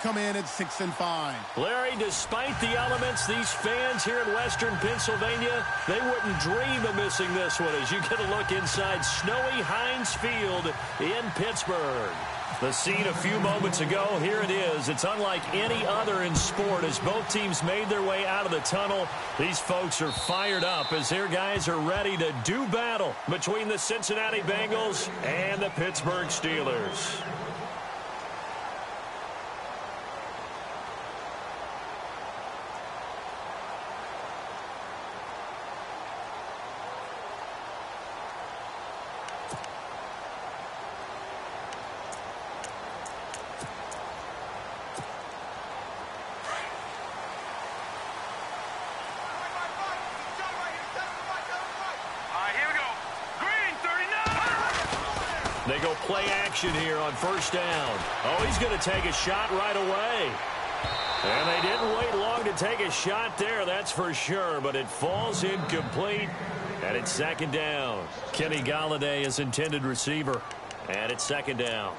come in at 6-5. Larry, despite the elements, these fans here in western Pennsylvania, they wouldn't dream of missing this one as you get a look inside snowy Heinz Field in Pittsburgh. The scene a few moments ago, here it is. It's unlike any other in sport as both teams made their way out of the tunnel. These folks are fired up as their guys are ready to do battle between the Cincinnati Bengals and the Pittsburgh Steelers. They go play action here on first down. Oh, he's going to take a shot right away. And they didn't wait long to take a shot there, that's for sure. But it falls incomplete, and it's second down. Kenny Golladay is intended receiver, and it's second down.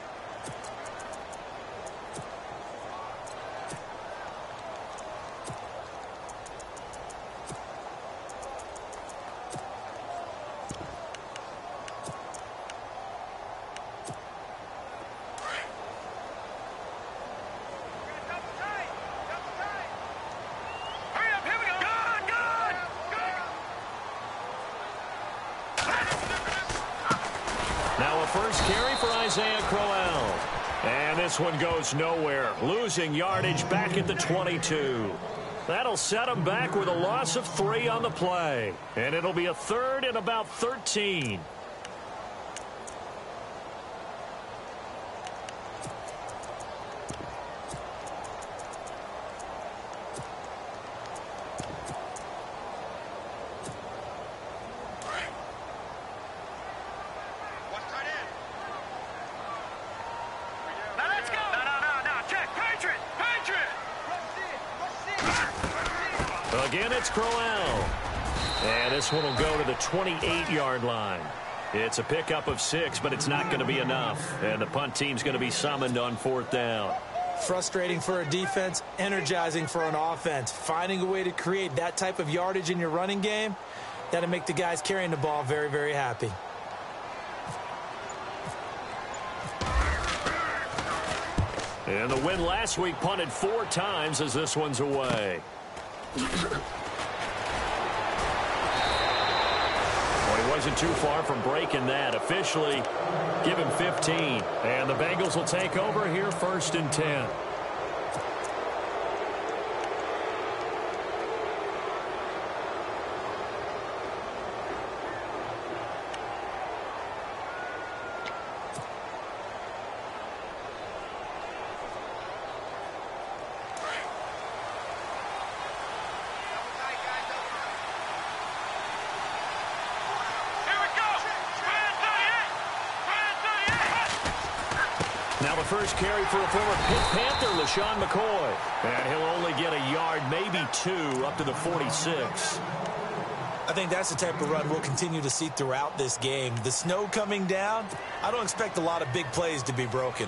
First carry for Isaiah Crowell. And this one goes nowhere. Losing yardage back at the 22. That'll set him back with a loss of 3 on the play. And it'll be a third and about 13. Again, it's Crowell. And this one will go to the 28-yard line. It's a pickup of 6, but it's not going to be enough. And the punt team's going to be summoned on fourth down. Frustrating for a defense, energizing for an offense. Finding a way to create that type of yardage in your running game, that'll make the guys carrying the ball very, very happy. And the win last week punted 4 times as this one's away. Well, he wasn't too far from breaking that. Officially, give him 15. And the Bengals will take over here first and 10. Now the first carry for a former Pitt Panther, LaShawn McCoy. And he'll only get a yard, maybe 2, up to the 46. I think that's the type of run we'll continue to see throughout this game. The snow coming down, I don't expect a lot of big plays to be broken.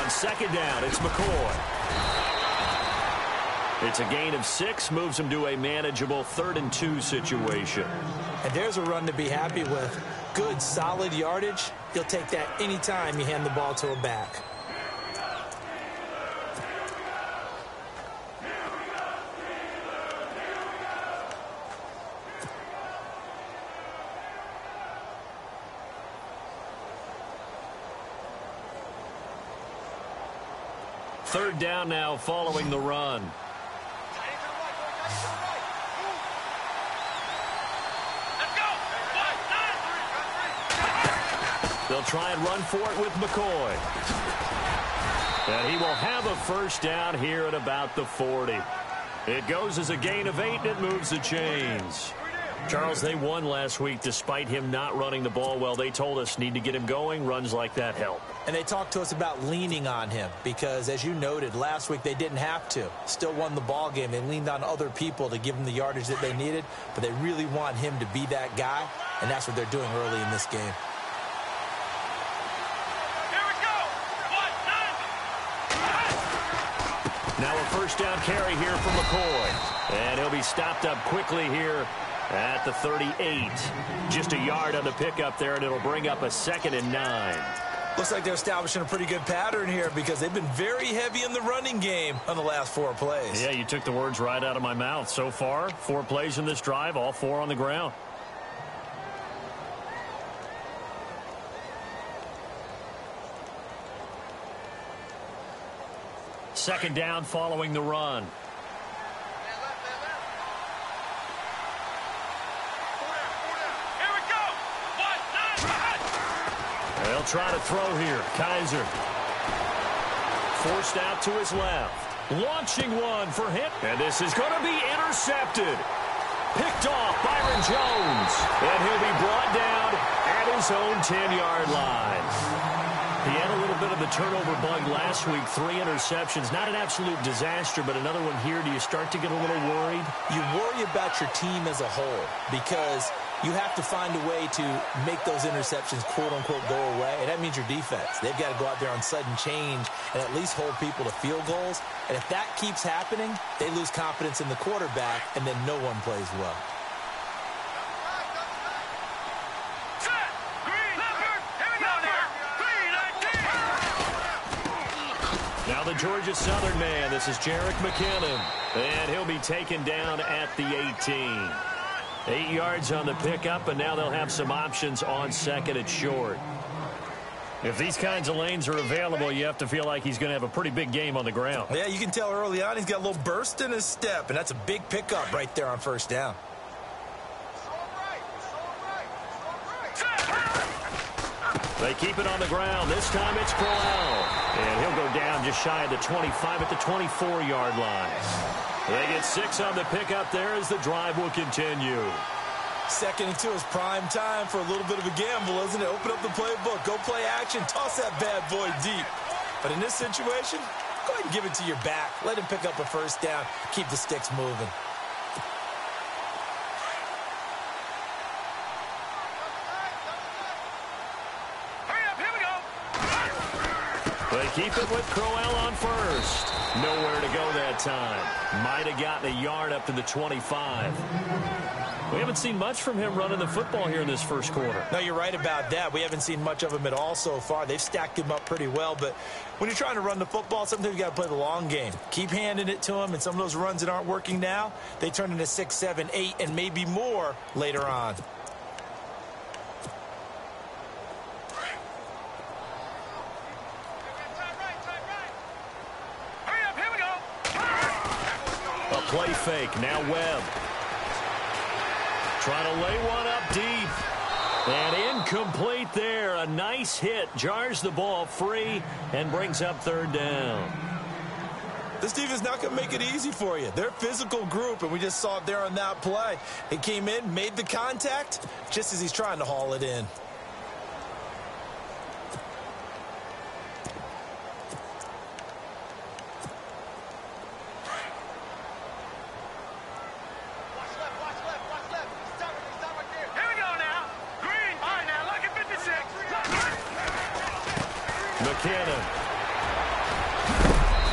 Second down, it's McCoy. It's a gain of 6, moves him to a manageable 3rd and 2 situation. And there's a run to be happy with. Good, solid yardage. He'll take that anytime you hand the ball to a back. Third down now following the run. They'll try and run for it with McCoy. And he will have a first down here at about the 40. It goes as a gain of 8, and it moves the chains. Charles, they won last week despite him not running the ball well. They told us need to get him going. Runs like that help. And they talked to us about leaning on him because, as you noted, last week they didn't have to. Still won the ball game. They leaned on other people to give them the yardage that they needed, but they really want him to be that guy, and that's what they're doing early in this game. Now a first down carry here for McCoy. And he'll be stopped up quickly here at the 38. Just a yard on the pickup there, and it'll bring up a 2nd and 9. Looks like they're establishing a pretty good pattern here because they've been very heavy in the running game on the last 4 plays. Yeah, you took the words right out of my mouth. So far, 4 plays in this drive, all 4 on the ground. Second down following the run. They'll try to throw here. Kaiser. Forced out to his left. Launching one for him. And this is going to be intercepted. Picked off Byron Jones. And he'll be brought down at his own 10-yard line. He had a little bit of the turnover bug last week. 3 interceptions. Not an absolute disaster, but another one here. Do you start to get a little worried? You worry about your team as a whole because you have to find a way to make those interceptions, quote-unquote, go away. And that means your defense. They've got to go out there on sudden change and at least hold people to field goals. And if that keeps happening, they lose confidence in the quarterback, and then no one plays well. Now the Georgia Southern man. This is Jerick McKinnon. And he'll be taken down at the 18. 8 yards on the pickup, and now they'll have some options on second and short. If these kinds of lanes are available, you have to feel like he's going to have a pretty big game on the ground. Yeah, you can tell early on he's got a little burst in his step, and that's a big pickup right there on first down. They keep it on the ground. This time it's Crowell. And he'll go down just shy of the 25 at the 24-yard line. They get 6 on the pickup there as the drive will continue. 2nd and 2 is prime time for a little bit of a gamble, isn't it? Open up the playbook, go play action, toss that bad boy deep. But in this situation, go ahead and give it to your back. Let him pick up a first down, keep the sticks moving. They keep it with Crowell on first. Nowhere to go that time. Might have gotten a yard up to the 25. We haven't seen much from him running the football here in this first quarter. No, you're right about that. We haven't seen much of him at all so far. They've stacked him up pretty well, but when you're trying to run the football, sometimes you got to play the long game. Keep handing it to him, and some of those runs that aren't working now, they turn into 6, 7, 8, and maybe more later on. Play fake. Now Webb. Trying to lay one up deep. And incomplete there. A nice hit. Jars the ball free and brings up 3rd down. This defense is not going to make it easy for you. They're a physical group, and we just saw it there on that play. He came in, made the contact, just as he's trying to haul it in. McKinnon.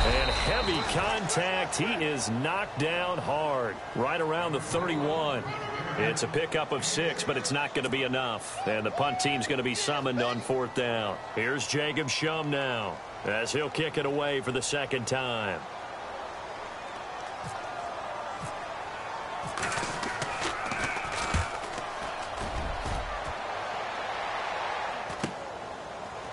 And heavy contact. He is knocked down hard. Right around the 31. It's a pickup of 6, but it's not going to be enough. And the punt team's going to be summoned on 4th down. Here's Jacob Shum now as he'll kick it away for the 2nd time.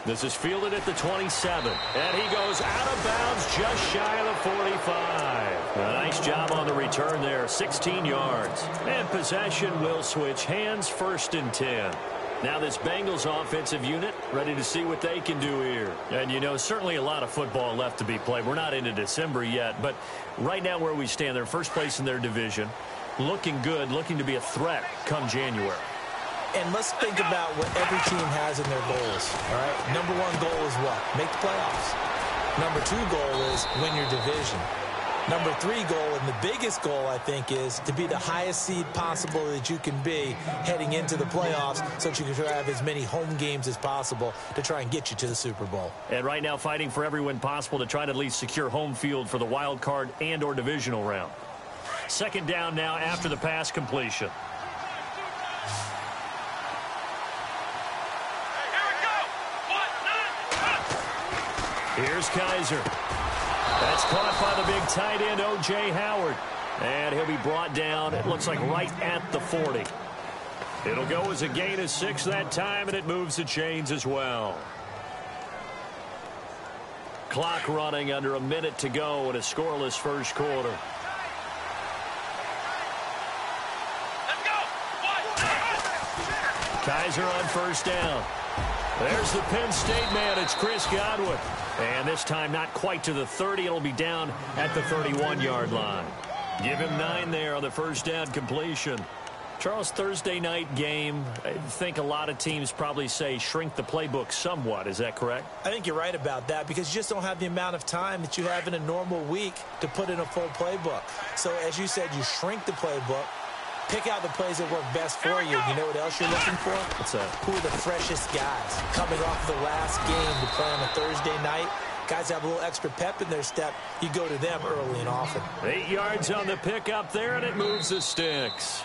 This is fielded at the 27. And he goes out of bounds just shy of the 45. A nice job on the return there. 16 yards. And possession will switch hands. 1st and 10. Now this Bengals offensive unit ready to see what they can do here. And, you know, certainly a lot of football left to be played. We're not into December yet, but right now where we stand, they're first place in their division. looking good, looking to be a threat come January. And let's think about what every team has in their goals, all right? Number one goal is what? Make the playoffs. Number two goal is win your division. Number three goal, and the biggest goal, I think, is to be the highest seed possible that you can be heading into the playoffs so that you can have as many home games as possible to try and get you to the Super Bowl. And right now fighting for every win possible to try to at least secure home field for the wild card and or divisional round. Second down now after the pass completion. Here's Kaiser. That's caught by the big tight end, O.J. Howard. And he'll be brought down, it looks like right at the 40. It'll go as a gain of 6 that time, and it moves the chains as well. Clock running under a minute to go in a scoreless first quarter. Kaiser on first down. There's the Penn State man. It's Chris Godwin. And this time not quite to the 30. It'll be down at the 31-yard line. Give him 9 there on the first down completion. Charles, Thursday night game, I think a lot of teams probably say shrink the playbook somewhat. Is that correct? I think you're right about that because you just don't have the amount of time that you have in a normal week to put in a full playbook. So as you said, you shrink the playbook. Pick out the plays that work best for you. You know what else you're looking for? What's that? Who are the freshest guys coming off the last game to play on a Thursday night? Guys have a little extra pep in their step. You go to them early and often. 8 yards on the pickup there, and it moves the sticks.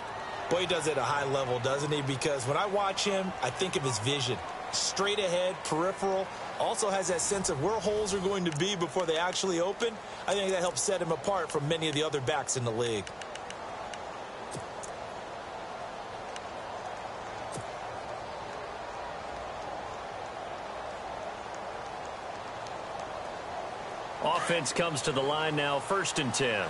Boy, he does it at a high level, doesn't he? Because when I watch him, I think of his vision. Straight ahead, peripheral. Also has that sense of where holes are going to be before they actually open. I think that helps set him apart from many of the other backs in the league. Offense comes to the line now, 1st and 10.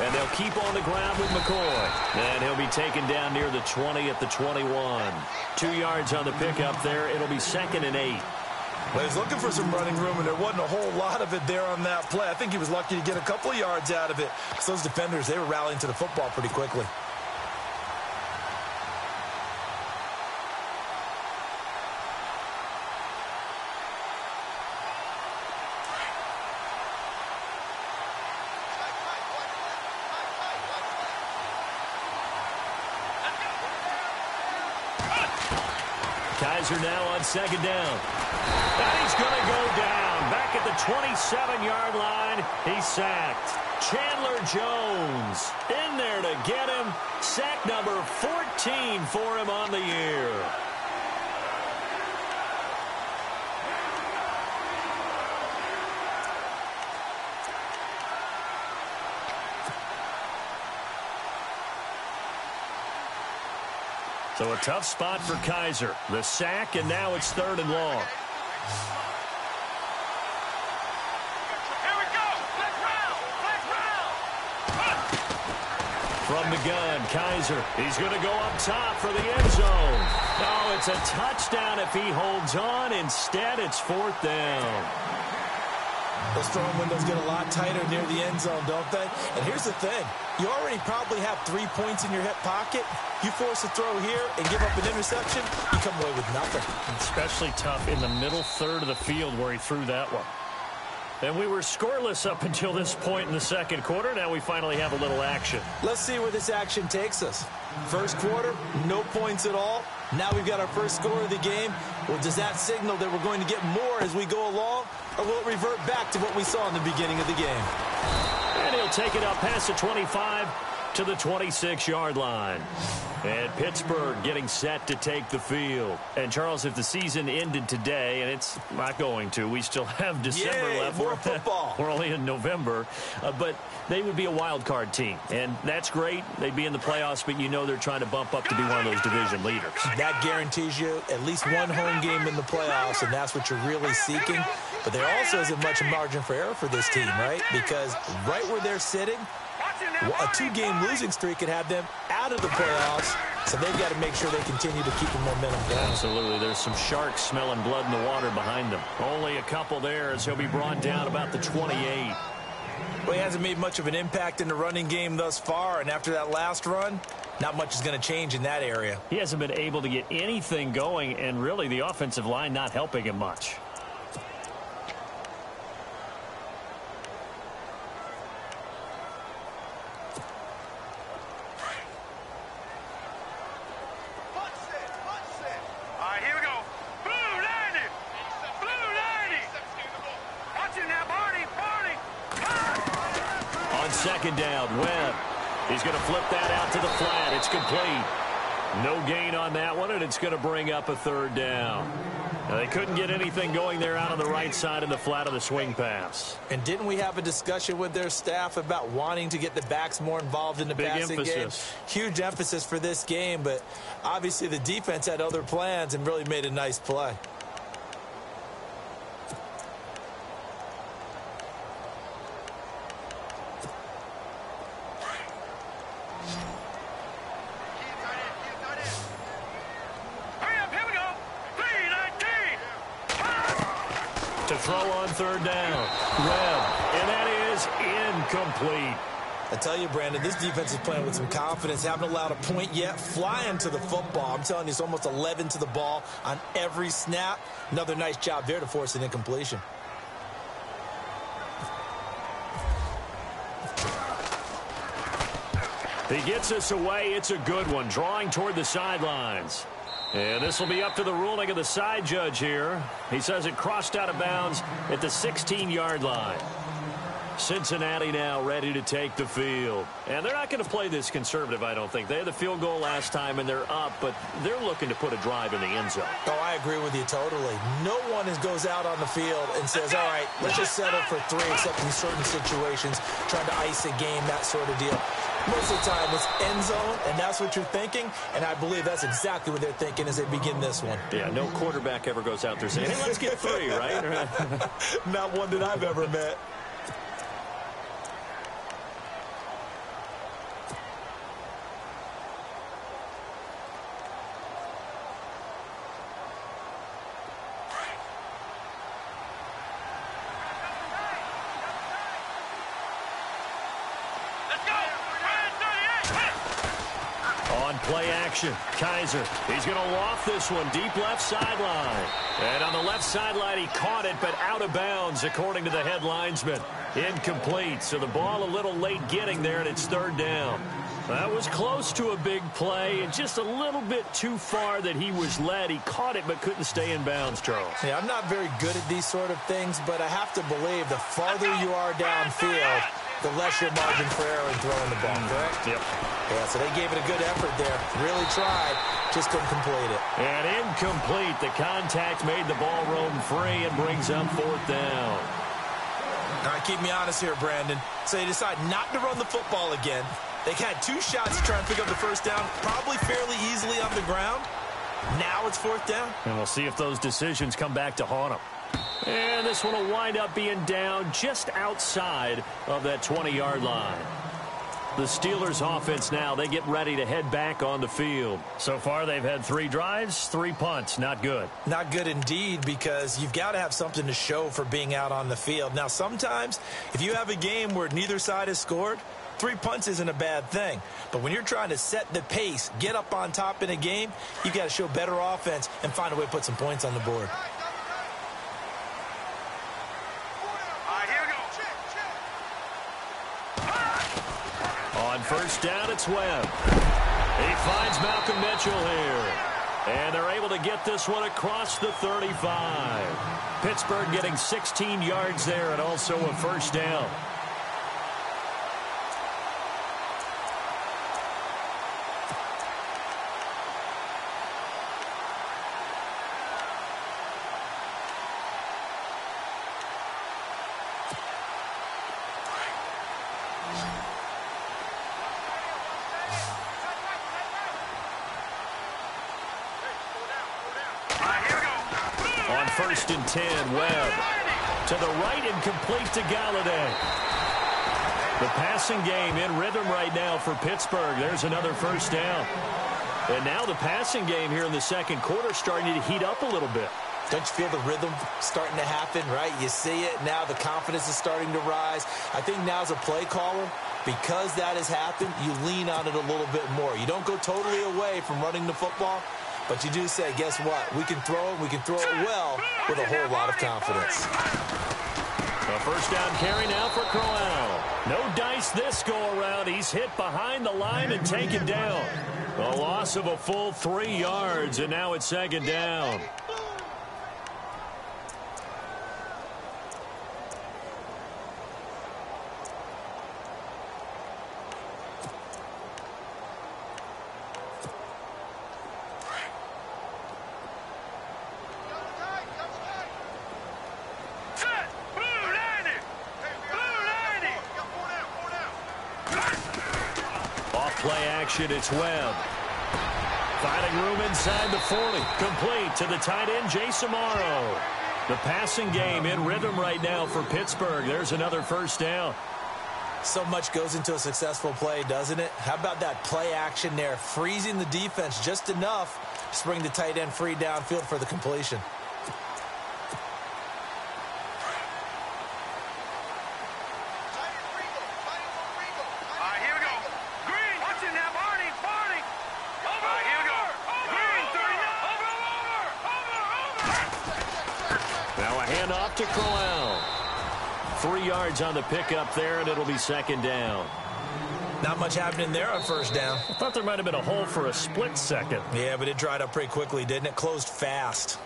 And they'll keep on the ground with McCoy. And he'll be taken down near the 20 at the 21. 2 yards on the pickup there. It'll be 2nd and 8. Well, he's looking for some running room, and there wasn't a whole lot of it there on that play. I think he was lucky to get a couple of yards out of it. Because those defenders, they were rallying to the football pretty quickly. Kaiser now on 2nd down. And he's going to go down. Back at the 27-yard line. He's sacked. Chandler Jones in there to get him. Sack number 14 for him on the year. So a tough spot for Kaiser. The sack, and now it's 3rd and long. Here we go. Let's round. From the gun, Kaiser. He's going to go up top for the end zone. Oh, it's a touchdown if he holds on. Instead, it's 4th down. Those throwing windows get a lot tighter near the end zone, don't they? And here's the thing. You already probably have 3 points in your hip pocket. You force a throw here and give up an interception, you come away with nothing. Especially tough in the middle third of the field where he threw that one. And we were scoreless up until this point in the second quarter. Now we finally have a little action. Let's see where this action takes us. First quarter, no points at all. Now we've got our first score of the game. Well, does that signal that we're going to get more as we go along? Or will it revert back to what we saw in the beginning of the game? And he'll take it up past the 25 to the 26-yard line. And Pittsburgh getting set to take the field. And, Charles, if the season ended today, and it's not going to, we still have December left. More football. We're only in November. But they would be a wild card team. And that's great. They'd be in the playoffs, but you know they're trying to bump up to be one of those division leaders. That guarantees you at least one home game in the playoffs, and that's what you're really seeking. But there also isn't much margin for error for this team, right? Because right where they're sitting, A 2-game losing streak could have them out of the playoffs, so they've got to make sure they continue to keep the momentum going. Absolutely. There's some sharks smelling blood in the water behind them. Only a couple there as he'll be brought down about the 28. Well, he hasn't made much of an impact in the running game thus far, and after that last run, not much is going to change in that area. He hasn't been able to get anything going, and really the offensive line not helping him much. Second down, Webb. He's going to flip that out to the flat. It's complete. No gain on that one, and it's going to bring up a third down. Now, they couldn't get anything going there out on the right side in the flat of the swing pass. And didn't we have a discussion with their staff about wanting to get the backs more involved in the passing game? Huge emphasis for this game, but obviously the defense had other plans and really made a nice play. Throw on third down. Webb, and that is incomplete. I tell you, Brandon, this defense is playing with some confidence. Haven't allowed a point yet. Flying to the football. I'm telling you, it's almost 11 to the ball on every snap. Another nice job there to force an incompletion. He gets us away. It's a good one. Drawing toward the sidelines. And this will be up to the ruling of the side judge here. He says it crossed out of bounds at the 16-yard line. Cincinnati now ready to take the field. And they're not going to play this conservative, I don't think. They had the field goal last time, and they're up, but they're looking to put a drive in the end zone. Oh, I agree with you totally. No one goes out on the field and says, all right, let's just settle for 3, except in certain situations, trying to ice a game, that sort of deal. Most of the time, it's end zone, and that's what you're thinking, and I believe that's exactly what they're thinking as they begin this one. Yeah, no quarterback ever goes out there saying, hey, let's get 3, right? Not one that I've ever met. Play action. Kaiser. He's going to loft this one deep left sideline. And on the left sideline, he caught it, but out of bounds, according to the head linesman. Incomplete. So the ball a little late getting there, and it's third down. That was close to a big play, and just a little bit too far that he was led. He caught it, but couldn't stay in bounds, Charles. Yeah, I'm not very good at these sort of things, but I have to believe the farther you are downfield, the less your margin for error in throwing the ball, correct? Yep. Yeah, so they gave it a good effort there. Really tried, just couldn't complete it. And incomplete. The contact made the ball roam free and brings up fourth down. All right, keep me honest here, Brandon. So they decide not to run the football again. They had 2 shots to try and pick up the first down, probably fairly easily on the ground. Now it's fourth down. And we'll see if those decisions come back to haunt them. And this one will wind up being down just outside of that 20-yard line. The Steelers offense now, they get ready to head back on the field. So far, they've had 3 drives, 3 punts. Not good. Not good indeed, because you've got to have something to show for being out on the field. Now, sometimes, if you have a game where neither side has scored, 3 punts isn't a bad thing. But when you're trying to set the pace, get up on top in a game, you've got to show better offense and find a way to put some points on the board. On first down, it's Webb. He finds Malcolm Mitchell here. And they're able to get this one across the 35. Pittsburgh getting 16 yards there and also a first down. First and 10, Webb. To the right and complete to Galladay. The passing game in rhythm right now for Pittsburgh. There's another first down. And now the passing game here in the second quarter starting to heat up a little bit. Don't you feel the rhythm starting to happen, right? You see it. Now the confidence is starting to rise. I think now as a play caller, because that has happened, you lean on it a little bit more. You don't go totally away from running the football, but you do say, guess what? We can throw it. We can throw it well with a whole lot of confidence. A first down carry now for Crowell. No dice this go-around. He's hit behind the line and taken down. A loss of a full 3 yards, and now it's second down. Play action, it's Webb. Finding room inside the 40. Complete to the tight end, Jason Morrow. The passing game in rhythm right now for Pittsburgh. There's another first down. So much goes into a successful play, doesn't it? How about that play action there? Freezing the defense just enough to bring the tight end free downfield for the completion. To Crowell. 3 yards on the pickup there, and it'll be second down. Not much happening there on first down. I thought there might have been a hole for a split second. Yeah, but it dried up pretty quickly, didn't it? Closed fast.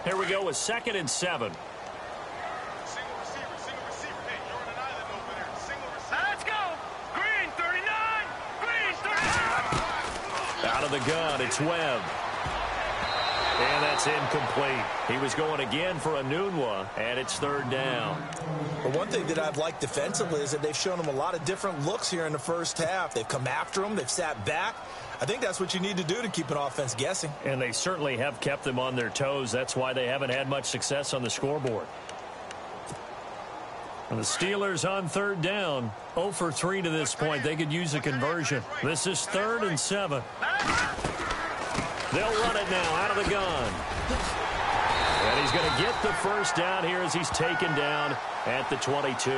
Here we go with 2nd and 7. Single receiver. Hey, you're on an island over there. Single receiver. Let's go. Green 39. Green 39. Out of the gun, it's Webb. And that's incomplete. He was going again for a Nunwa, and it's third down. But one thing that I've liked defensively is that they've shown him a lot of different looks here in the first half. They've come after him. They've sat back. I think that's what you need to do to keep an offense guessing. And they certainly have kept them on their toes. That's why they haven't had much success on the scoreboard. And the Steelers on third down, 0 for 3 to this point. They could use a conversion. This is 3rd and 7. They'll run it now out of the gun. And he's going to get the first down here as he's taken down at the 22.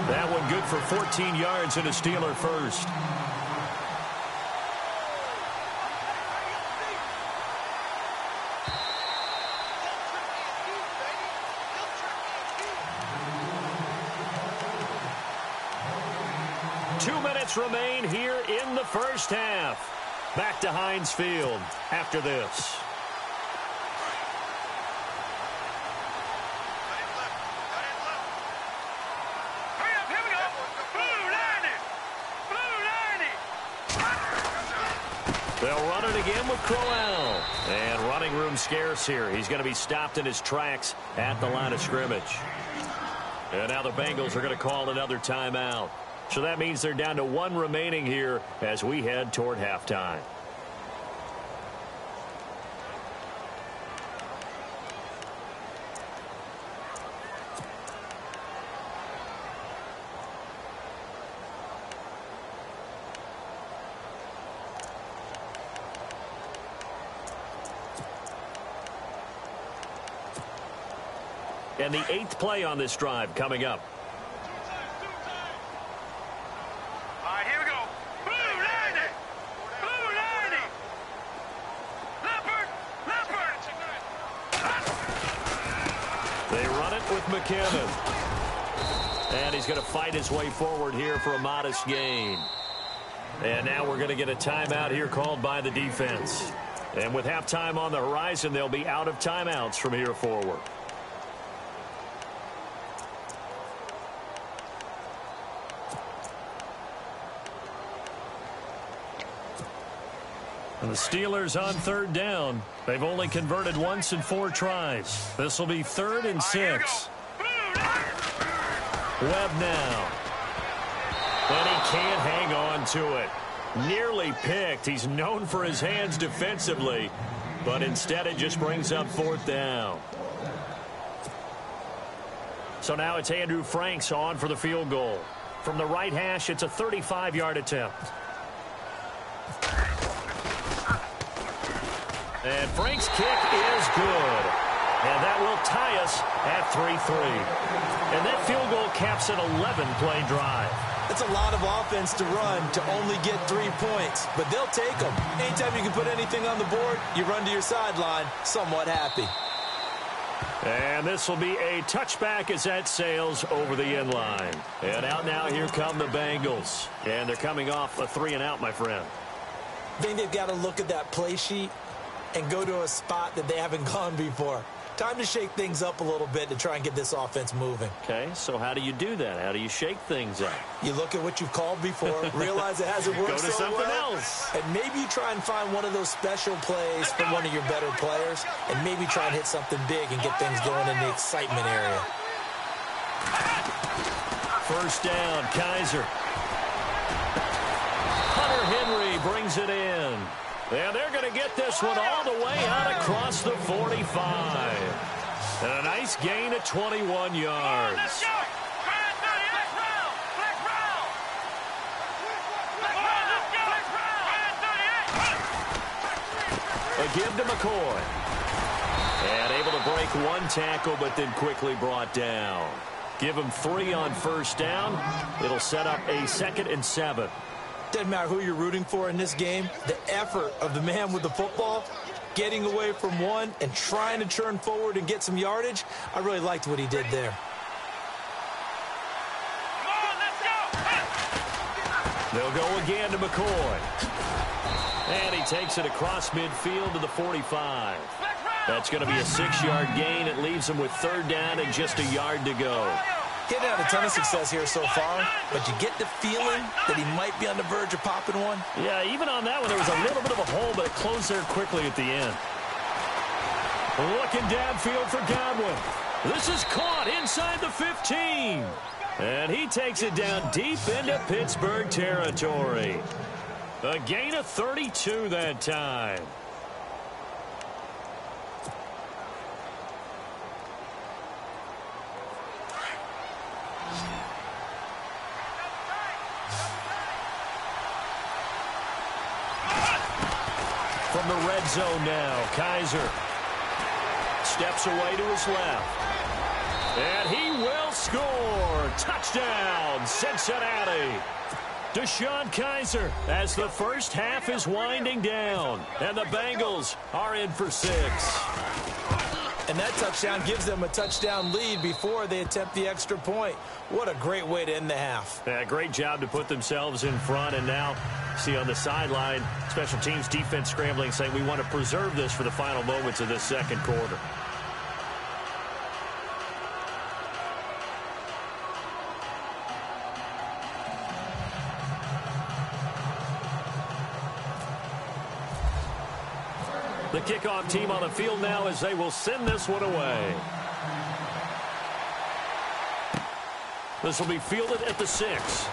That one good for 14 yards and a Steeler first. Remain here in the first half. Back to Heinz Field after this. Here we go. Blue 90. They'll run it again with Crowell. And running room scarce here. He's going to be stopped in his tracks at the line of scrimmage. And now the Bengals are going to call another timeout. So that means they're down to 1 remaining here as we head toward halftime. And the 8th play on this drive coming up. McKinnon. And he's going to fight his way forward here for a modest gain. And now we're going to get a timeout here called by the defense. And with halftime on the horizon, they'll be out of timeouts from here forward. And the Steelers on third down. They've only converted once in 4 tries. This will be 3rd and 6. Webb now. And he can't hang on to it. Nearly picked. He's known for his hands defensively. But instead it just brings up 4th down. So now it's Andrew Franks on for the field goal. From the right hash, it's a 35-yard attempt. And Frank's kick is good. And that will tie us at 3-3. And that field goal caps an 11-play drive. That's a lot of offense to run to only get 3 points, but they'll take them. Anytime you can put anything on the board, you run to your sideline somewhat happy. And this will be a touchback as that sails over the end line. And out now, here come the Bengals. And they're coming off a 3-and-out, my friend. I think they've got to look at that play sheet and go to a spot that they haven't gone before. Time to shake things up a little bit to try and get this offense moving. Okay, so how do you do that? How do you shake things up? You look at what you've called before, realize it hasn't worked so well. Go to something else. And maybe you try and find one of those special plays from one of your better players, and maybe try and hit something big and get things going in the excitement area. First down, Kaiser. Hunter Henry brings it in. And they're going to get this one all the way out across the 45. And a nice gain of 21 yards. A give to McCoy. And able to break 1 tackle, but then quickly brought down. Give him 3 on first down. It'll set up a 2nd and 7. Doesn't matter who you're rooting for in this game. The effort of the man with the football, getting away from one and trying to turn forward and get some yardage, I really liked what he did there. They'll go again to McCoy. And he takes it across midfield to the 45. That's going to be a 6-yard gain. It leaves him with 3rd down and just a yard to go. He hadn't had a ton of success here so far, but you get the feeling that he might be on the verge of popping one. Yeah, even on that one, there was a little bit of a hole, but it closed there quickly at the end. Looking downfield for Godwin. This is caught inside the 15. And he takes it down deep into Pittsburgh territory. A gain of 32 that time. From the red zone now, Kaiser steps away to his left. And he will score. Touchdown, Cincinnati. DeShone Kizer as the first half is winding down. And the Bengals are in for 6. And that touchdown gives them a touchdown lead before they attempt the extra point. What a great way to end the half. Yeah, great job to put themselves in front. And now, see on the sideline, special teams defense scrambling, saying we want to preserve this for the final moments of this second quarter. The kickoff team on the field now as they will send this one away. This will be fielded at the 6.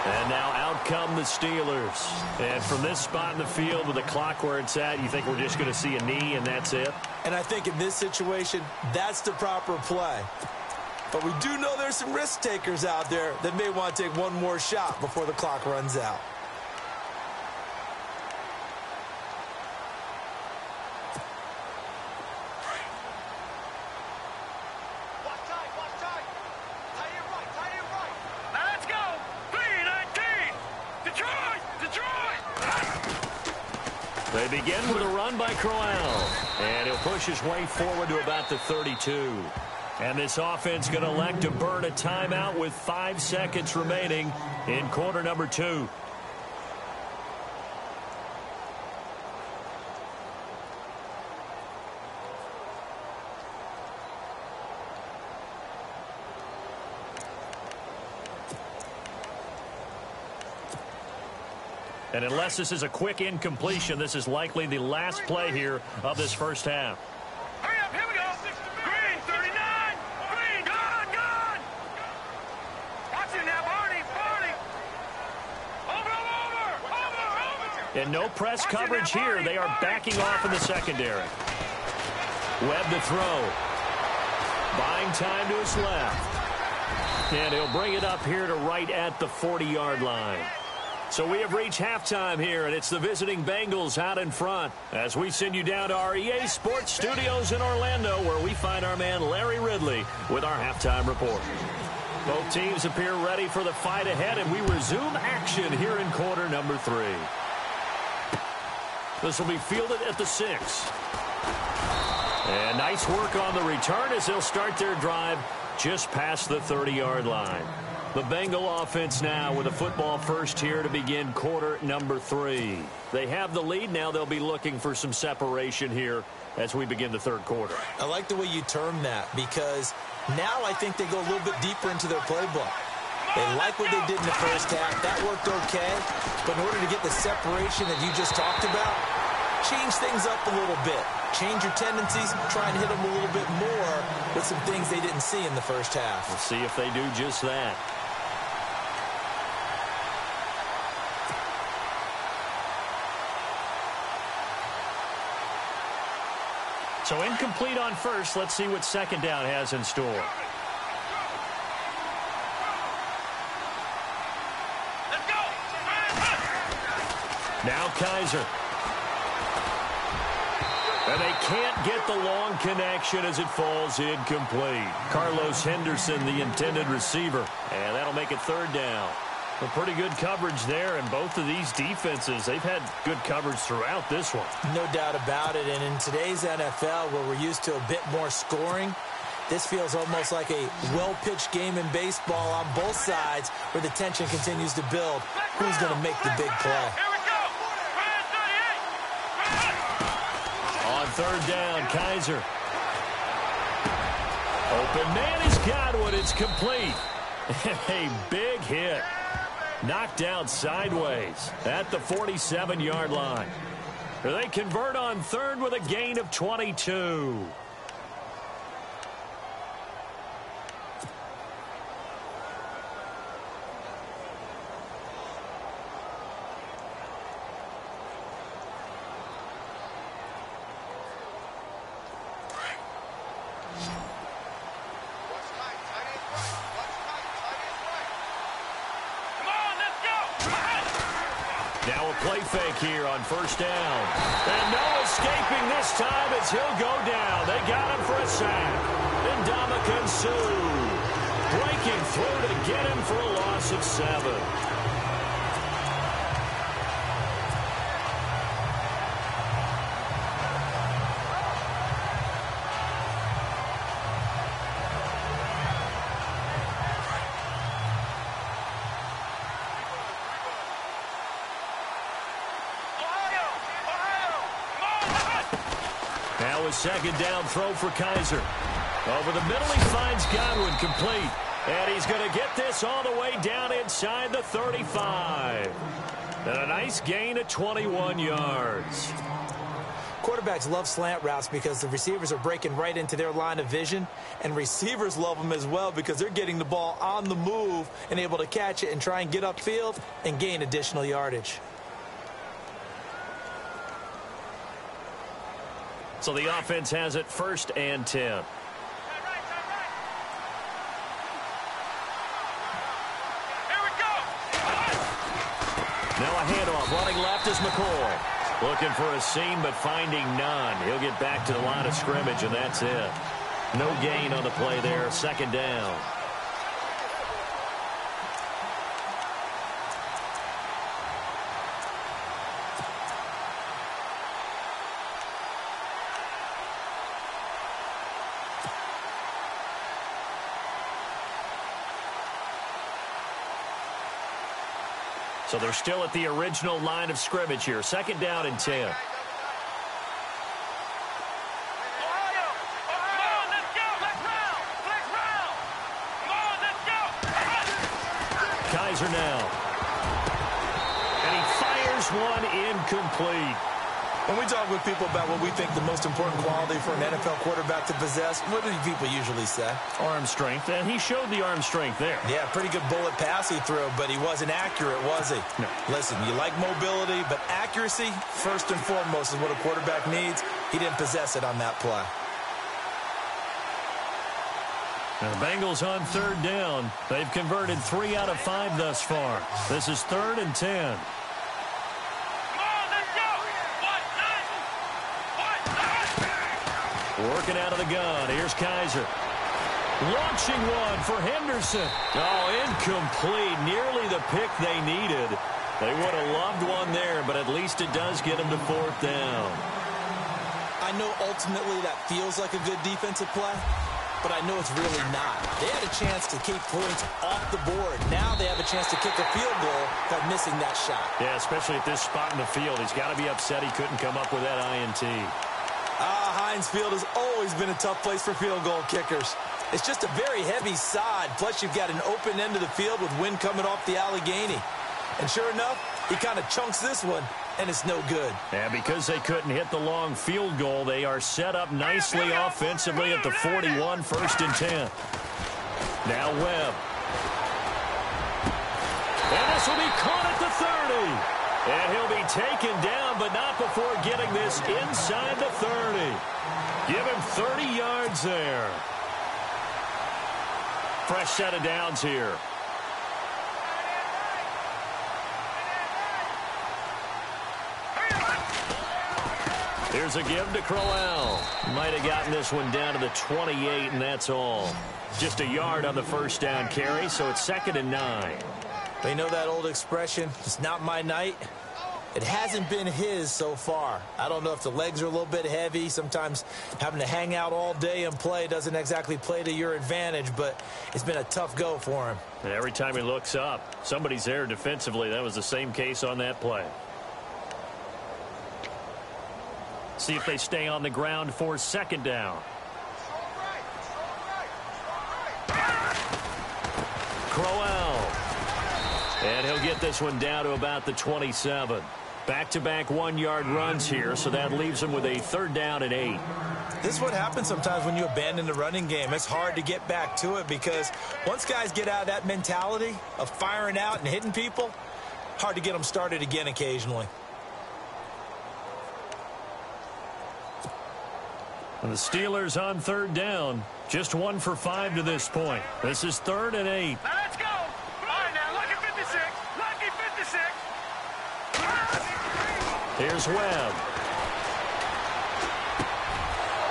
And now out come the Steelers. And from this spot in the field with the clock where it's at, you think we're just going to see a knee and that's it? And I think in this situation, that's the proper play. But we do know there's some risk takers out there that may want to take one more shot before the clock runs out. They begin with a run by Crowell. And he'll push his way forward to about the 32. And this offense going to elect to burn a timeout with 5 seconds remaining in quarter number 2. And unless this is a quick incompletion, this is likely the last play here of this first half. Hurry up, here we go. Green, 39. Green, gone. Watch it now, Barney. Over. And no press coverage here. They are backing off in the secondary. Webb to throw. Buying time to his left. And he'll bring it up here to right at the 40-yard line. So we have reached halftime here, and it's the visiting Bengals out in front as we send you down to our EA Sports Studios in Orlando, where we find our man Larry Ridley with our halftime report. Both teams appear ready for the fight ahead, and we resume action here in quarter number 3. This will be fielded at the 6. And nice work on the return as they'll start their drive just past the 30-yard line. The Bengal offense now with a football first here to begin quarter number 3. They have the lead. Now they'll be looking for some separation here as we begin the third quarter. I like the way you term that, because now I think they go a little bit deeper into their playbook. They like what they did in the first half. That worked okay. But in order to get the separation that you just talked about, change things up a little bit. Change your tendencies, try and hit them a little bit more with some things they didn't see in the first half. We'll see if they do just that. So incomplete on first. Let's see what second down has in store. Let's go. Now Kaiser. And they can't get the long connection as it falls incomplete. Carlos Henderson, the intended receiver. And that'll make it third down. Well, pretty good coverage there, and both of these defenses, they've had good coverage throughout this one. No doubt about it, and in today's NFL, where we're used to a bit more scoring, this feels almost like a well-pitched game in baseball on both sides, where the tension continues to build. Who's going to make the big play? Here we go. On third down, Kaiser. Open man has got one. It's complete. A big hit. Knocked down sideways at the 47-yard line. They convert on third with a gain of 22. Now a play fake here on first down. And no escaping this time as he'll go down. They got him for a sack. And Ndamukong Suh breaking through to get him for a loss of 7. Now a second down throw for Kaiser. Over the middle, he finds Godwin complete. And he's going to get this all the way down inside the 35. And a nice gain of 21 yards. Quarterbacks love slant routes because the receivers are breaking right into their line of vision, and receivers love them as well because they're getting the ball on the move and able to catch it and try and get upfield and gain additional yardage. So the offense has it first and 10. Now a handoff. Running left is McCoy. Looking for a seam, but finding none. He'll get back to the line of scrimmage, and that's it. No gain on the play there. Second down. So they're still at the original line of scrimmage here. Second down and 10. Kaiser now. And he fires this one incomplete. When we talk with people about what we think the most important quality for an NFL quarterback to possess, what do people usually say? Arm strength, and he showed the arm strength there. Yeah, pretty good bullet pass he threw, but he wasn't accurate, was he? No. Listen, you like mobility, but accuracy, first and foremost, is what a quarterback needs. He didn't possess it on that play. And the Bengals on third down. They've converted 3 out of 5 thus far. This is 3rd and 10. Working out of the gun. Here's Kaiser. Launching one for Henderson. Oh, incomplete. Nearly the pick they needed. They would have loved one there, but at least it does get them to 4th down. I know ultimately that feels like a good defensive play, but I know it's really not. They had a chance to keep points off the board. Now they have a chance to kick a field goal by missing that shot. Yeah, especially at this spot in the field. He's got to be upset he couldn't come up with that INT. Heinz Field has always been a tough place for field goal kickers. It's just a very heavy sod, plus you've got an open end of the field with wind coming off the Allegheny. And sure enough, he kind of chunks this one, and it's no good. Yeah, because they couldn't hit the long field goal, they are set up nicely offensively at the 41, 1st and 10. Now Webb. And this will be caught at the 30. And he'll be taken down, but not before getting this inside the 30. Give him 30 yards there. Fresh set of downs here. Here's a give to Crowell. Might have gotten this one down to the 28, and that's all. Just a yard on the first down carry, so it's 2nd and 9. They know that old expression, it's not my night. It hasn't been his so far. I don't know if the legs are a little bit heavy. Sometimes having to hang out all day and play doesn't exactly play to your advantage, but it's been a tough go for him. And every time he looks up, somebody's there defensively. That was the same case on that play. See if they stay on the ground for 2nd down. Crowell. And he'll get this one down to about the 27. Back-to-back 1-yard runs here, so that leaves him with a 3rd down and 8. This is what happens sometimes when you abandon the running game. It's hard to get back to it because once guys get out of that mentality of firing out and hitting people, hard to get them started again occasionally. And the Steelers on 3rd down. Just 1 for 5 to this point. This is 3rd and 8. Let's go. All right, now, lucky 56. Lucky 56. Here's Webb.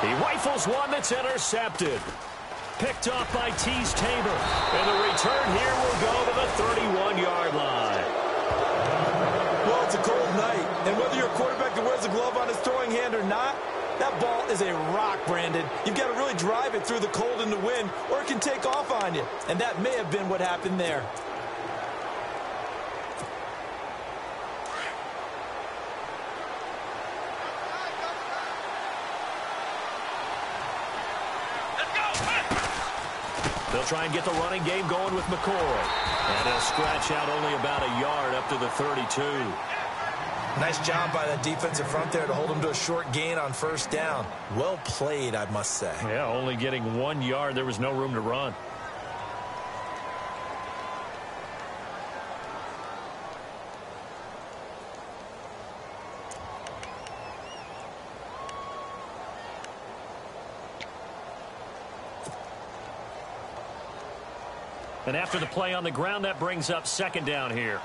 He rifles one that's intercepted. Picked off by Tease Tabor. And the return here will go to the 31-yard line. Well, it's a cold night, and whether you're a quarterback that wears a glove on his throwing hand or not, that ball is a rock, Brandon. You've got to really drive it through the cold and the wind, or it can take off on you. And that may have been what happened there. They'll try and get the running game going with McCoy. And he'll scratch out only about a yard up to the 32. Nice job by that defensive front there to hold him to a short gain on 1st down. Well played, I must say. Yeah, only getting 1 yard. There was no room to run. And after the play on the ground, that brings up 2nd down here.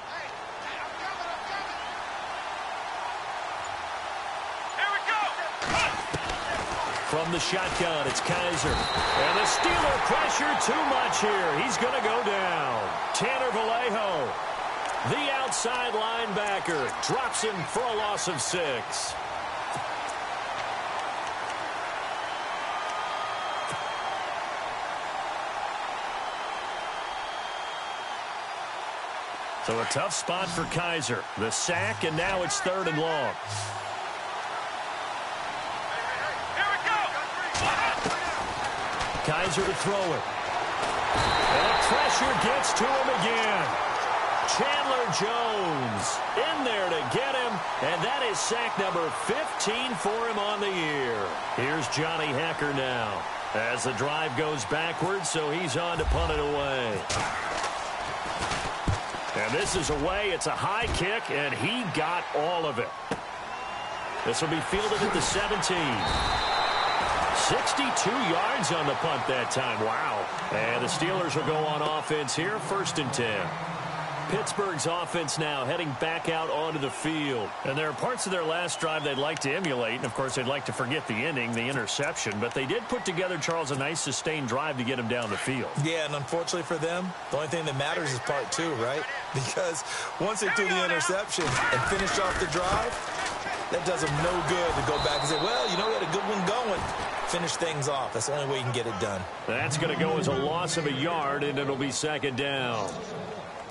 From the shotgun, it's Kaiser. And the Steeler pressure too much here. He's going to go down. Tanner Vallejo, the outside linebacker, drops him for a loss of 6. So a tough spot for Kaiser. The sack, and now it's 3rd and long. Kaiser to throw it. And the pressure gets to him again. Chandler Jones in there to get him, and that is sack number 15 for him on the year. Here's Johnny Hekker now as the drive goes backwards, so he's on to punt it away. And this is away. It's a high kick, and he got all of it. This will be fielded at the 17. 62 yards on the punt that time. Wow. And the Steelers will go on offense here, 1st and 10. Pittsburgh's offense now heading back out onto the field. And there are parts of their last drive they'd like to emulate. And, of course, they'd like to forget the ending, the interception. But they did put together, Charles, a nice sustained drive to get him down the field. Yeah, and unfortunately for them, the only thing that matters is part 2, right? Because once they threw the interception and finished off the drive, that does them no good to go back and say, well, you know, we had a good one going. Finish things off. That's the only way you can get it done. That's going to go as a loss of a yard, and it'll be 2nd down.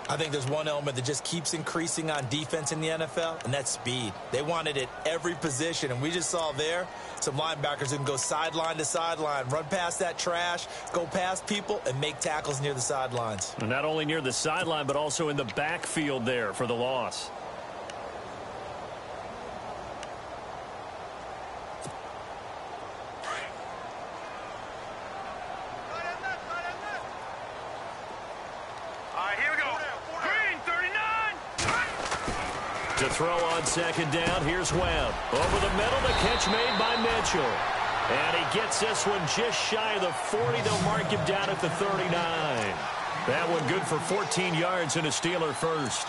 I think there's one element that just keeps increasing on defense in the NFL, and that's speed. They want it at every position, and we just saw there some linebackers who can go sideline to sideline, run past that trash, go past people, and make tackles near the sidelines. And not only near the sideline, but also in the backfield there for the loss. To throw on 2nd down, here's Webb. Over the middle, the catch made by Mitchell. And he gets this one just shy of the 40. They'll mark him down at the 39. That one good for 14 yards and a Steeler first.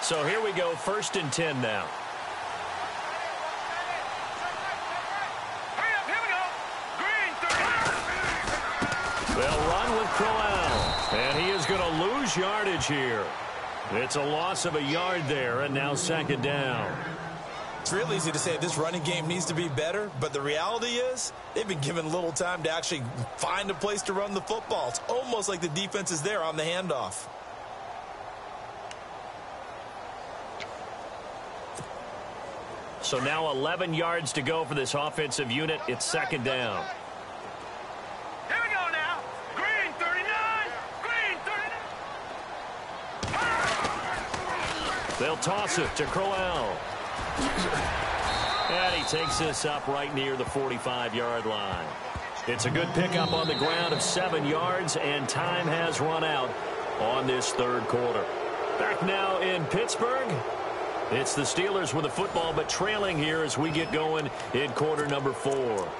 So here we go, 1st and 10 now. They'll run with Crowell, and he is going to lose yardage here. It's a loss of a yard there, and now 2nd down. It's real easy to say this running game needs to be better, but the reality is they've been given little time to actually find a place to run the football. It's almost like the defense is there on the handoff. So now 11 yards to go for this offensive unit. It's 2nd down. Here we go now. Green 39. Green 39. They'll toss it to Crowell. And he takes this up right near the 45-yard line. It's a good pickup on the ground of 7 yards, and time has run out on this 3rd quarter. Back now in Pittsburgh. It's the Steelers with the football, but trailing here as we get going in quarter number 4.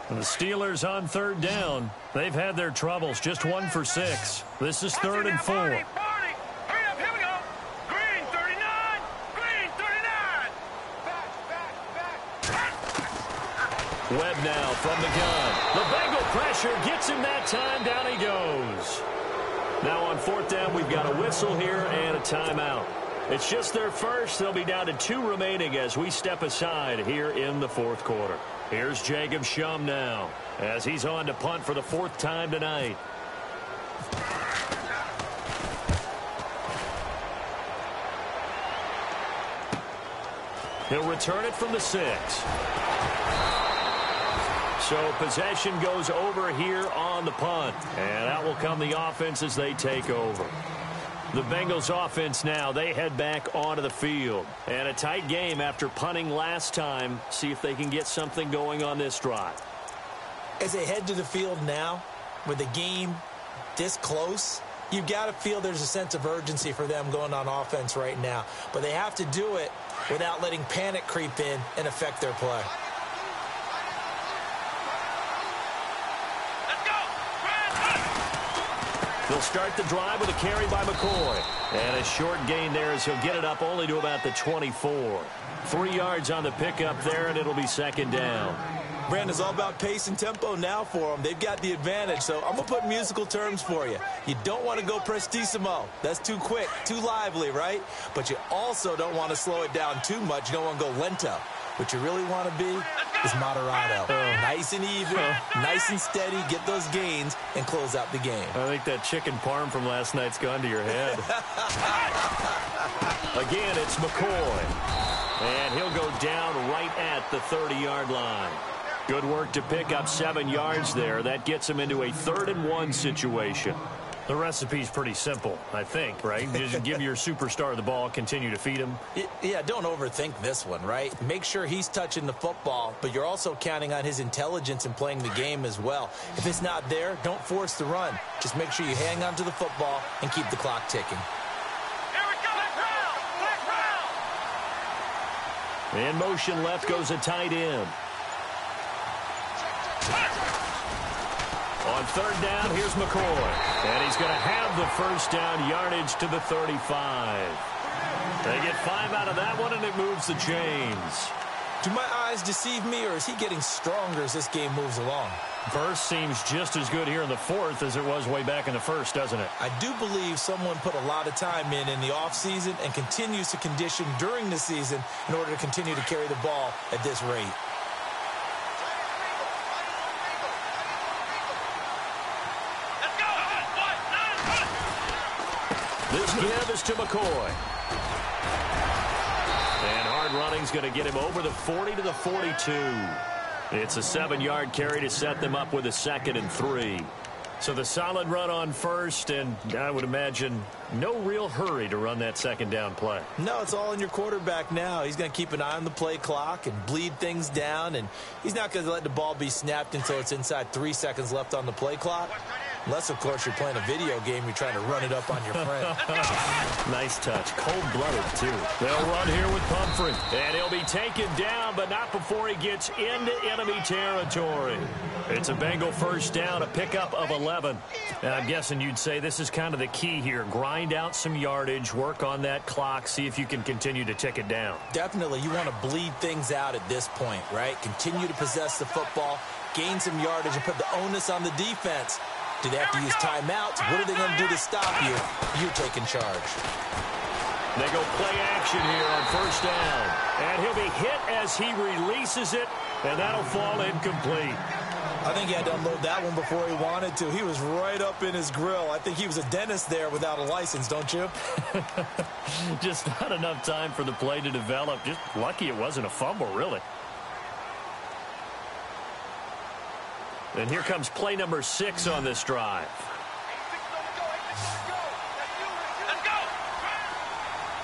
The Steelers on 3rd down. They've had their troubles. Just 1 for 6. This is 3rd and 4. Hurry up, here we go. Green 39. Green 39. Back. Webb now from the gun. The Bengal pressure gets him that time. Down he goes. Now on 4th down, we've got a whistle here and a timeout. It's just their first. They'll be down to 2 remaining as we step aside here in the 4th quarter. Here's Jacob Shum now as he's on to punt for the 4th time tonight. He'll return it from the 6. So possession goes over here on the punt. And out will come the offense as they take over. The Bengals offense now, they head back onto the field. And a tight game after punting last time. See if they can get something going on this drive. As they head to the field now, with the game this close, you've got to feel there's a sense of urgency for them going on offense right now. But they have to do it without letting panic creep in and affect their play. They'll start the drive with a carry by McCoy. And a short gain there as he'll get it up only to about the 24. 3 yards on the pickup there, and it'll be second down. Brandon, it's all about pace and tempo now for them. They've got the advantage, so I'm going to put musical terms for you. You don't want to go prestissimo. That's too quick, too lively, right? But you also don't want to slow it down too much. You don't want to go lento. What you really want to be is moderato. Nice and even, nice and steady, get those gains, and close out the game. I think that chicken parm from last night's gone to your head. Again, it's McCoy. And he'll go down right at the 30-yard line. Good work to pick up 7 yards there. That gets him into a 3rd-and-1 situation. The recipe's pretty simple, I think, right? Just give your superstar the ball, continue to feed him. Yeah, don't overthink this one, right? Make sure he's touching the football, but you're also counting on his intelligence in playing the game as well. If it's not there, don't force the run. Just make sure you hang on to the football and keep the clock ticking. In motion left goes a tight end. On 3rd down, here's McCoy. And he's going to have the first down, yardage to the 35. They get 5 out of that one, and it moves the chains. Do my eyes deceive me, or is he getting stronger as this game moves along? Burst seems just as good here in the 4th as it was way back in the 1st, doesn't it? I do believe someone put a lot of time in the offseason and continues to condition during the season in order to continue to carry the ball at this rate. This give is to McCoy. And hard running's going to get him over the 40 to the 42. It's a 7-yard carry to set them up with a 2nd and 3. So the solid run on first, and I would imagine no real hurry to run that 2nd down play. No, it's all in your quarterback now. He's going to keep an eye on the play clock and bleed things down, and he's not going to let the ball be snapped until it's inside 3 seconds left on the play clock. Unless, of course, you're playing a video game, you're trying to run it up on your friend. Nice touch. Cold-blooded, too. They'll run here with Pumphrey. And he'll be taken down, but not before he gets into enemy territory. It's a Bengal first down, a pickup of 11. And I'm guessing you'd say this is kind of the key here. Grind out some yardage, work on that clock, see if you can continue to tick it down. Definitely. You want to bleed things out at this point, right? Continue to possess the football, gain some yardage, and put the onus on the defense. Do they have to use timeouts? What are they going to do to stop you? You're taking charge. They go play action here on first down. And he'll be hit as he releases it, and that'll fall incomplete. I think he had to unload that one before he wanted to. He was right up in his grill. I think he was a dentist there without a license, don't you? Just not enough time for the play to develop. Just lucky it wasn't a fumble, really. And here comes play number 6 on this drive.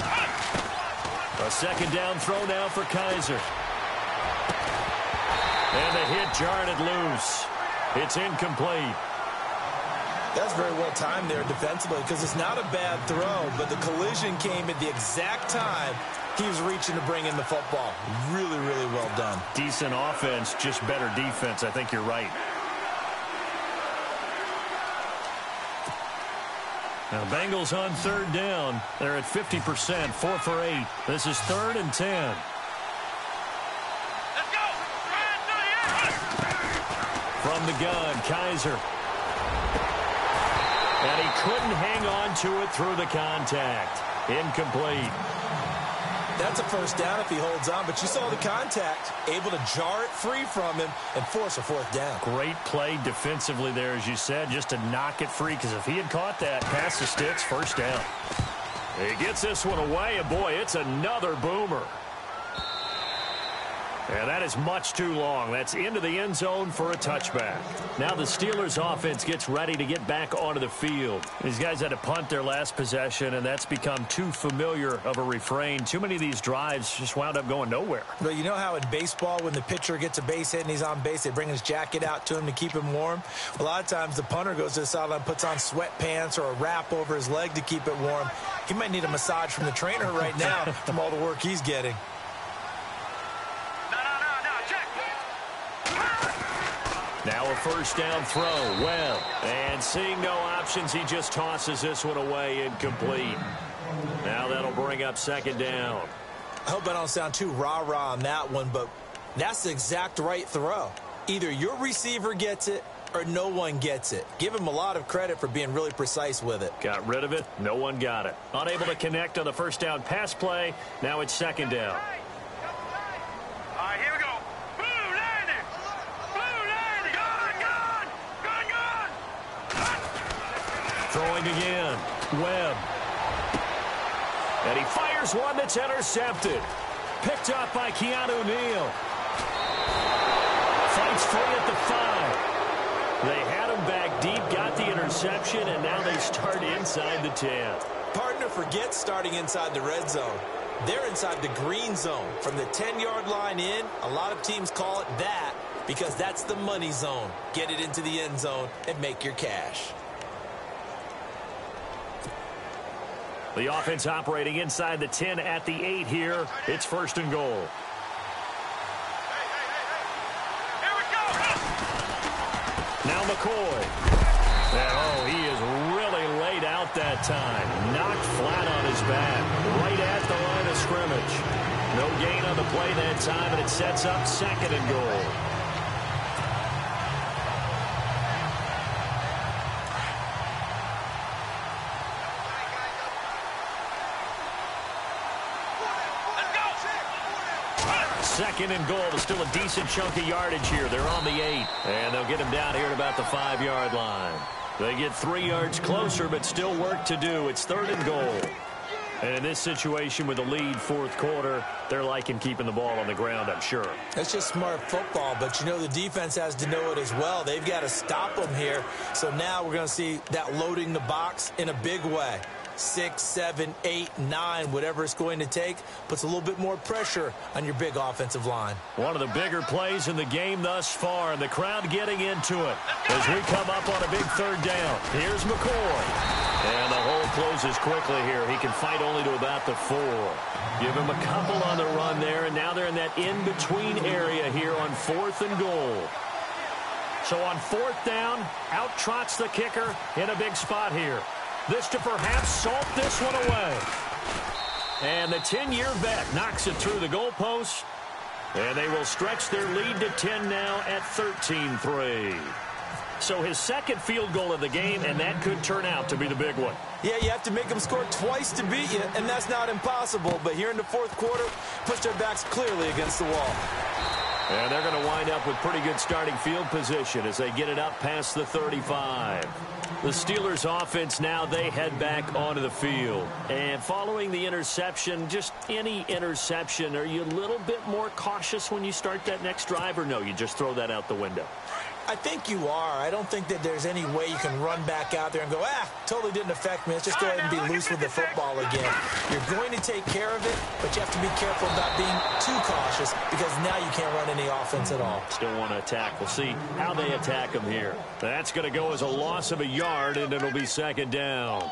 A 2nd down throw now for Kaiser. And the hit jarred it loose. It's incomplete. That's very well timed there defensively because it's not a bad throw, but the collision came at the exact time he was reaching to bring in the football. Really, really well done. Decent offense, just better defense. I think you're right. Now, Bengals on 3rd down. They're at 50%, 4 for 8. This is 3rd and 10. Let's go! From the gun, Kaiser. And he couldn't hang on to it through the contact. Incomplete. That's a first down if he holds on, but you saw the contact, able to jar it free from him and force a 4th down. Great play defensively there, as you said, just to knock it free, because if he had caught that, past the sticks, first down. He gets this one away, and boy, it's another boomer. And that is much too long. That's into the end zone for a touchback. Now the Steelers offense gets ready to get back onto the field. These guys had to punt their last possession, and that's become too familiar of a refrain. Too many of these drives just wound up going nowhere. Well, you know how in baseball when the pitcher gets a base hit and he's on base, they bring his jacket out to him to keep him warm? A lot of times the punter goes to the sideline, puts on sweatpants or a wrap over his leg to keep it warm. He might need a massage from the trainer right now from all the work he's getting. Now a first down throw. Webb. And seeing no options, he just tosses this one away incomplete. Now that'll bring up second down. I hope I don't sound too rah-rah on that one, but that's the exact right throw. Either your receiver gets it or no one gets it. Give him a lot of credit for being really precise with it. Got rid of it. No one got it. Unable to connect on the first down pass play. Now it's second down. All right, here we go. Blue landing. Blue landing. Gone. Throwing again. Webb. And he fires one that's intercepted. Picked up by Keanu Neal. Fights free at the 5. They had him back deep, got the interception, and now they start inside the 10. Partner, forget starting inside the red zone. They're inside the green zone. From the 10-yard line in, a lot of teams call it that because that's the money zone. Get it into the end zone and make your cash. The offense operating inside the 10 at the 8 here. It's first and goal. Now McCoy. And, he is really laid out that time. Knocked flat on his back. Right at the line of scrimmage. No gain on the play that time, and it sets up second and goal. Second and goal. There's still a decent chunk of yardage here. They're on the 8. And they'll get him down here at about the 5-yard line. They get 3 yards closer, but still work to do. It's third and goal. And in this situation with the lead fourth quarter, they're liking keeping the ball on the ground, I'm sure. That's just smart football, but you know the defense has to know it as well. They've got to stop them here. So now we're going to see that loading the box in a big way. 6, 7, 8, 9, whatever it's going to take, puts a little bit more pressure on your big offensive line. One of the bigger plays in the game thus far, and the crowd getting into it as we come up on a big third down. Here's McCoy. And the hole closes quickly here. He can fight only to about the 4. Give him a couple on the run there, and now they're in that in-between area here on fourth and goal. So on fourth down, out trots the kicker in a big spot here. This to perhaps salt this one away. And the 10-year vet knocks it through the goalposts. And they will stretch their lead to 10 now at 13-3. So his second field goal of the game, and that could turn out to be the big one. Yeah, you have to make them score twice to beat you, and that's not impossible. But here in the fourth quarter, push their backs clearly against the wall. And they're going to wind up with pretty good starting field position as they get it up past the 35. The Steelers offense now, they head back onto the field. And following the interception, just any interception, are you a little bit more cautious when you start that next drive, or no, you just throw that out the window? I think you are. I don't think that there's any way you can run back out there and go, totally didn't affect me. Let's just go ahead and be loose with the football again. You're going to take care of it, but you have to be careful about being too cautious because now you can't run any offense at all. Still want to attack. We'll see how they attack him here. That's going to go as a loss of a yard, and it'll be second down.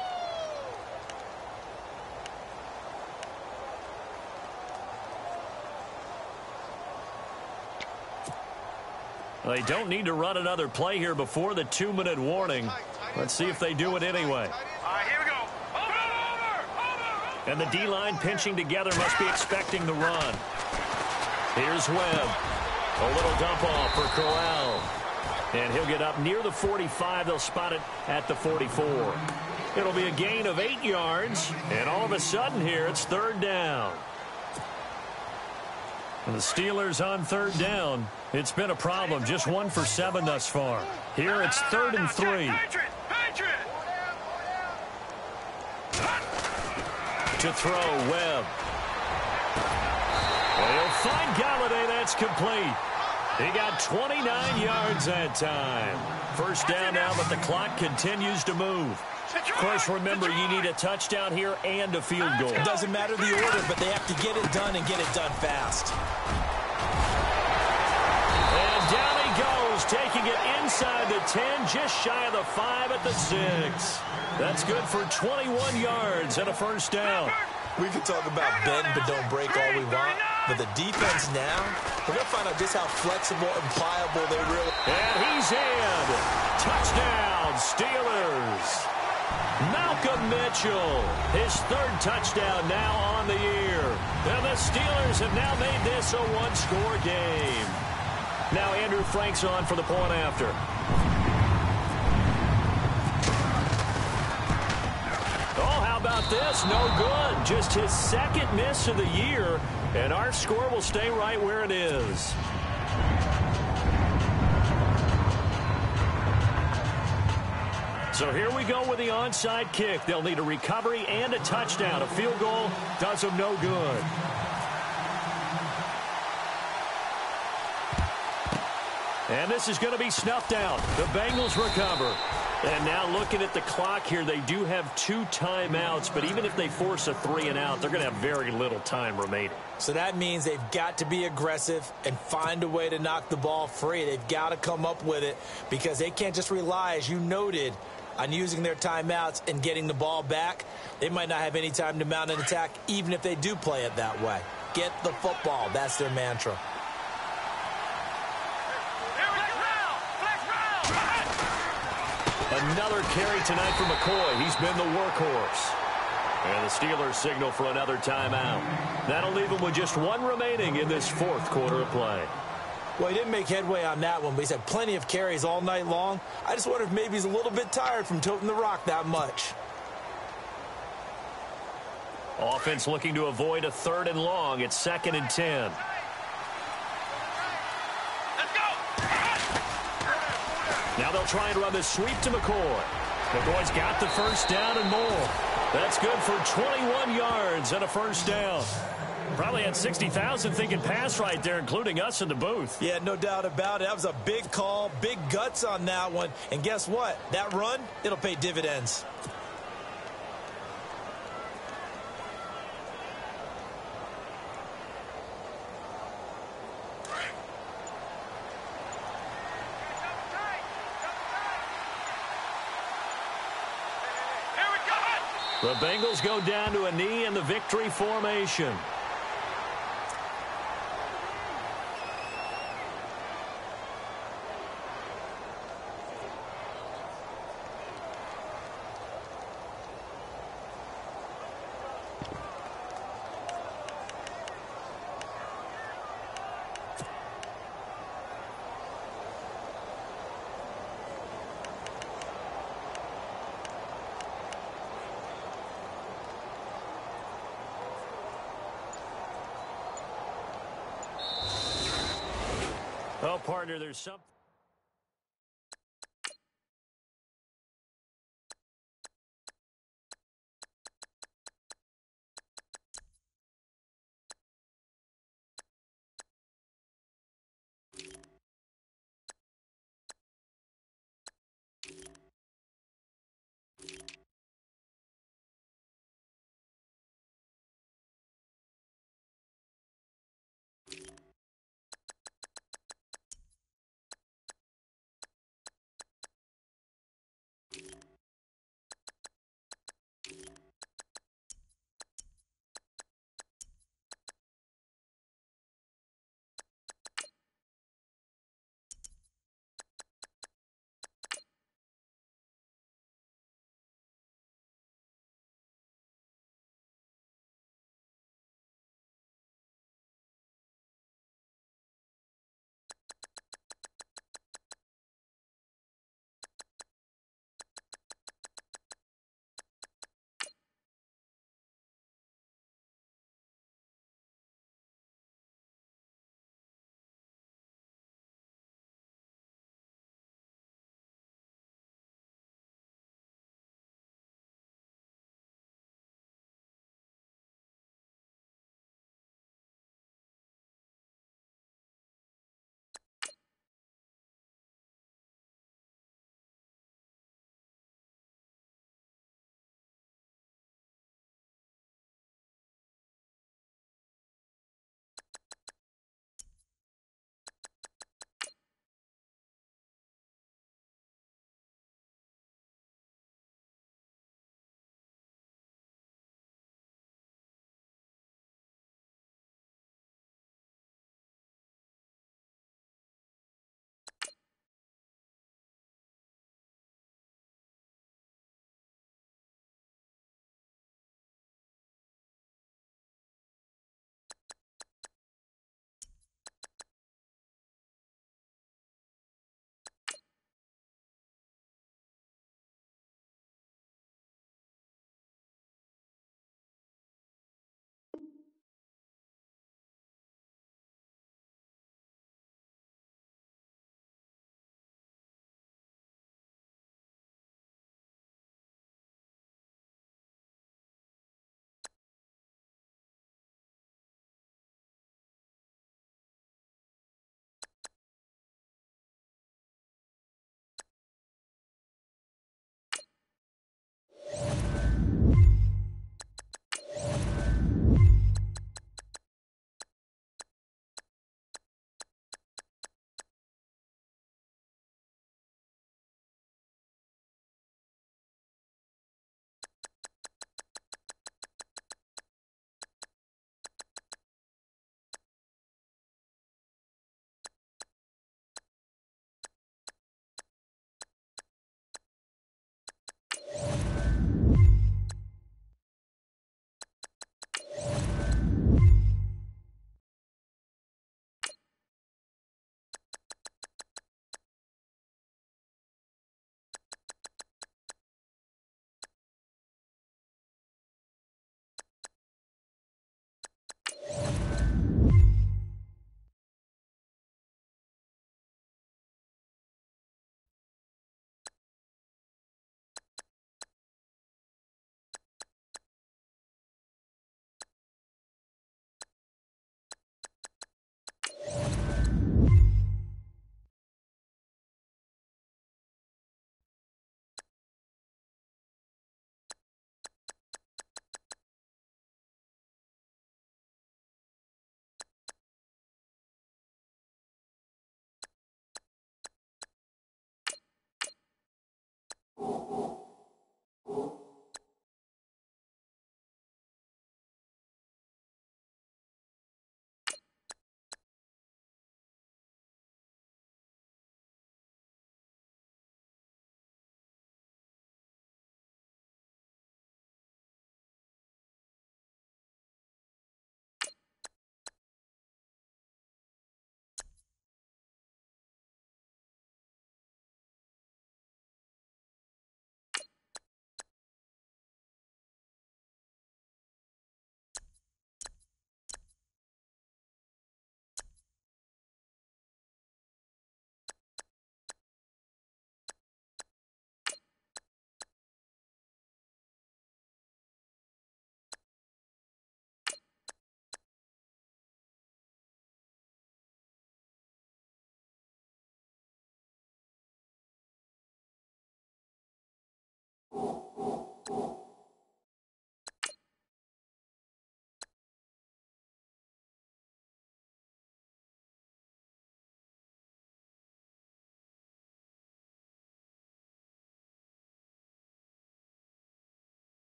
They don't need to run another play here before the 2-minute warning. Let's see if they do it anyway. All right, here we go. Over. And the D-line pinching together must be expecting the run. Here's Webb. A little dump off for Corral. And he'll get up near the 45. They'll spot it at the 44. It'll be a gain of 8 yards. And all of a sudden here, it's third down. And the Steelers on third down. It's been a problem. Just 1 for 7 thus far. Here it's 3rd and 3. Patriot. To throw, Webb. And he'll find Galladay. That's complete. He got 29 yards that time. First down now, but the clock continues to move. Of course, remember, you need a touchdown here and a field goal. It doesn't matter the order, but they have to get it done and get it done fast. And down he goes, taking it inside the 10, just shy of the 5 at the 6. That's good for 21 yards and a first down. We can talk about bend but don't break all we want, but the defense now, We're going to find out just how flexible and pliable they really are. And he's in. Touchdown, Steelers. Malcolm Mitchell, his third touchdown now on the year. And the Steelers have now made this a one-score game. Now Andrew Frank's on for the point after. Oh, how about this? No good. Just his second miss of the year, and our score will stay right where it is. So here we go with the onside kick. They'll need a recovery and a touchdown. A field goal does them no good. And this is going to be snuffed out. The Bengals recover. And now looking at the clock here, they do have 2 timeouts, but even if they force a 3-and-out, they're going to have very little time remaining. So that means they've got to be aggressive and find a way to knock the ball free. They've got to come up with it because they can't just rely, as you noted, on using their timeouts and getting the ball back. They might not have any time to mount an attack, even if they do play it that way. Get the football. That's their mantra. Another carry tonight for McCoy. He's been the workhorse. And the Steelers signal for another timeout. That'll leave them with just 1 remaining in this 4th quarter of play. Well, he didn't make headway on that one, but he's had plenty of carries all night long. I just wonder if maybe he's a little bit tired from toting the rock that much. Offense looking to avoid a 3rd and long. It's 2nd and 10. Now they'll try and run the sweep to McCoy. McCoy's got the first down and more. That's good for 21 yards and a first down. Probably had 60,000 thinking pass right there, including us in the booth. Yeah, no doubt about it. That was a big call, big guts on that one. And guess what? That run, it'll pay dividends. The Bengals go down to a knee in the victory formation. Well, partner, there's something.